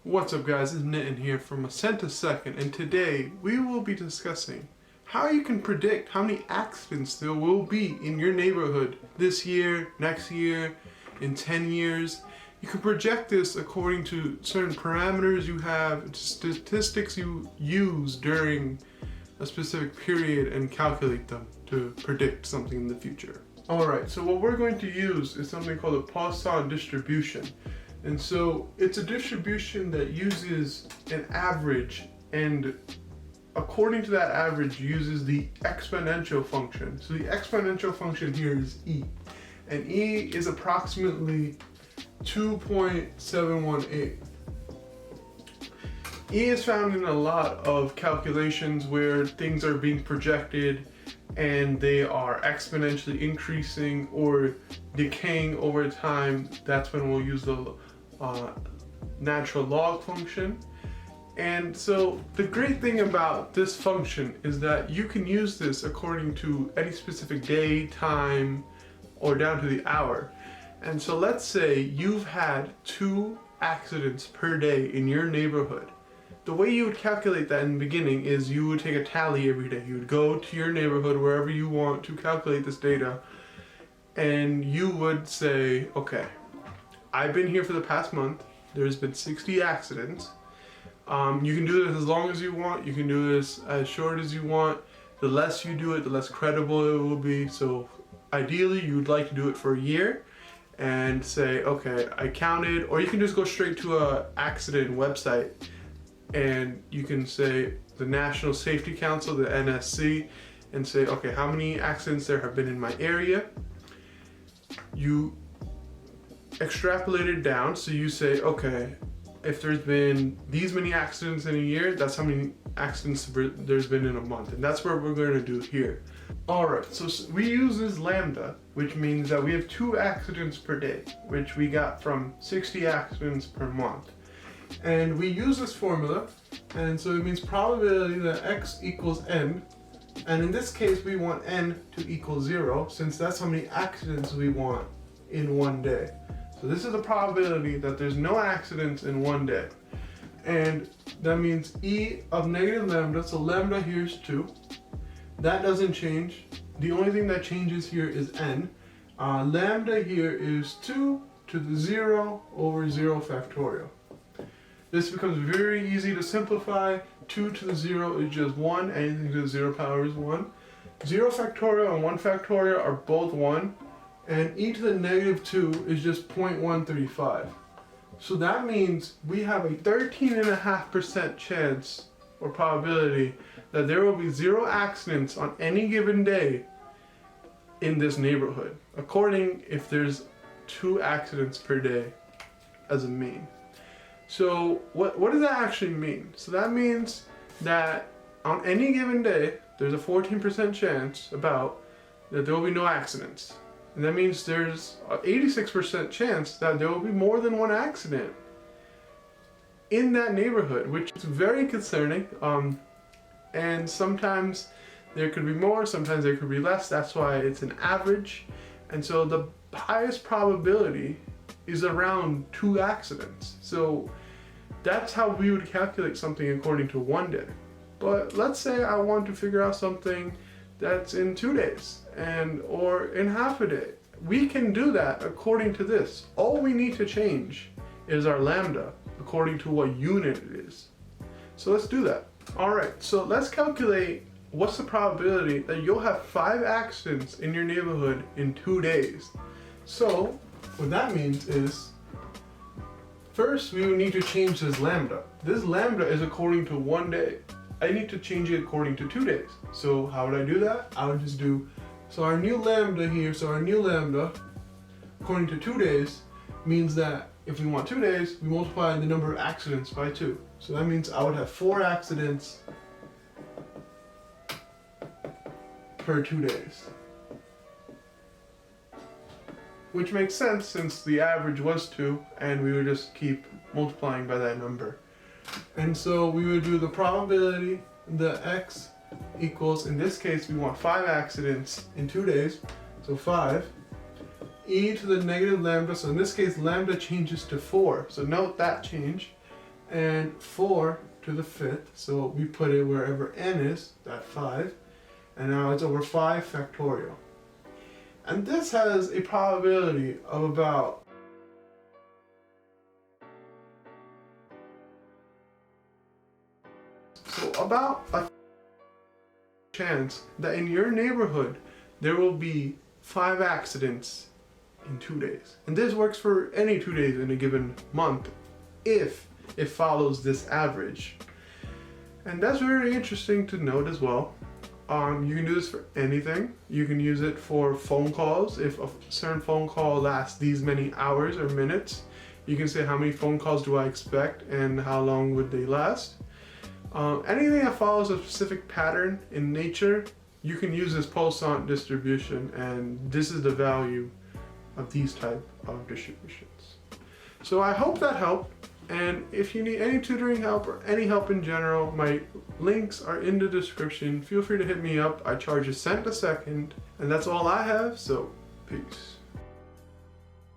What's up guys, it's Nitin here from A Cent a Second, and today we will be discussing how you can predict how many accidents there will be in your neighborhood this year, next year, in 10 years. You can project this according to certain parameters you have, statistics you use during a specific period, and calculate them to predict something in the future. Alright, so what we're going to use is something called a Poisson Distribution. And so it's a distribution that uses an average, and according to that average uses the exponential function. So the exponential function here is e, and e is approximately 2.718. E is found in a lot of calculations where things are being projected and they are exponentially increasing or decaying over time. That's when we'll use the natural log function. And so the great thing about this function is that you can use this according to any specific day, time, or down to the hour. And so let's say you've had 2 accidents per day in your neighborhood. The way you would calculate that in the beginning is you would take a tally every day. You would go to your neighborhood, wherever you want to calculate this data, and you would say, okay, I've been here for the past month. There's been 60 accidents. You can do this as long as you want. You can do this as short as you want. The less you do it, the less credible it will be. So ideally, you would like to do it for a year and say, okay, I counted, or you can just go straight to a accident website and you can say the National Safety Council, the NSC, and say, okay, how many accidents there have been in my area. You extrapolate it down, so you say, okay, if there's been these many accidents in a year, that's how many accidents there's been in a month, and that's what we're going to do here. Alright, so we use this lambda, which means that we have 2 accidents per day, which we got from 60 accidents per month. And we use this formula, and so it means probability that x equals n, and in this case we want n to equal 0, since that's how many accidents we want in one day. So this is the probability that there's no accidents in one day. And that means e of negative lambda, so lambda here is 2. That doesn't change. The only thing that changes here is n. Lambda here is 2 to the 0 over 0 factorial. This becomes very easy to simplify. 2 to the 0 is just 1, anything to the 0 power is 1. 0 factorial and 1 factorial are both 1. And e to the negative 2 is just 0.135. So that means we have a 13.5% chance or probability that there will be 0 accidents on any given day in this neighborhood, according if there's 2 accidents per day as a mean. So what does that actually mean? So that means that on any given day, there's a 14% chance about that there will be no accidents. And that means there's an 86% chance that there will be more than 1 accident in that neighborhood, which is very concerning. And sometimes there could be more, sometimes there could be less. That's why it's an average. And so the highest probability is around 2 accidents. So that's how we would calculate something according to one day. But let's say I want to figure out something that's in 2 days or in half a day. We can do that according to this. All we need to change is our lambda according to what unit it is. So let's do that. Alright, so let's calculate what's the probability that you'll have 5 accidents in your neighborhood in 2 days. So what that means is, first we would need to change this lambda. This lambda is according to one day. I need to change it according to 2 days. So how would I do that? I would just do, so our new lambda here, so our new lambda according to 2 days means that if we want 2 days, we multiply the number of accidents by 2. So that means I would have 4 accidents per 2 days. Which makes sense since the average was 2, and we would just keep multiplying by that number. And so we would do the probability, the x equals, in this case we want 5 accidents in 2 days, so 5, e to the negative lambda, so in this case lambda changes to 4, so note that change, and 4 to the 5th. So we put it wherever n is, that 5. And now it's over 5 factorial. And this has a probability of about a chance that in your neighborhood there will be 5 accidents in 2 days. And this works for any 2 days in a given month if it follows this average. And that's very interesting to note as well. You can do this for anything. You can use it for phone calls. If a certain phone call lasts these many hours or minutes, you can say how many phone calls do I expect and how long would they last. Anything that follows a specific pattern in nature, you can use this Poisson distribution, and this is the value of these type of distributions. So I hope that helped. And if you need any tutoring help or any help in general, my links are in the description. Feel free to hit me up. I charge $0.01 a second, and that's all I have, so peace.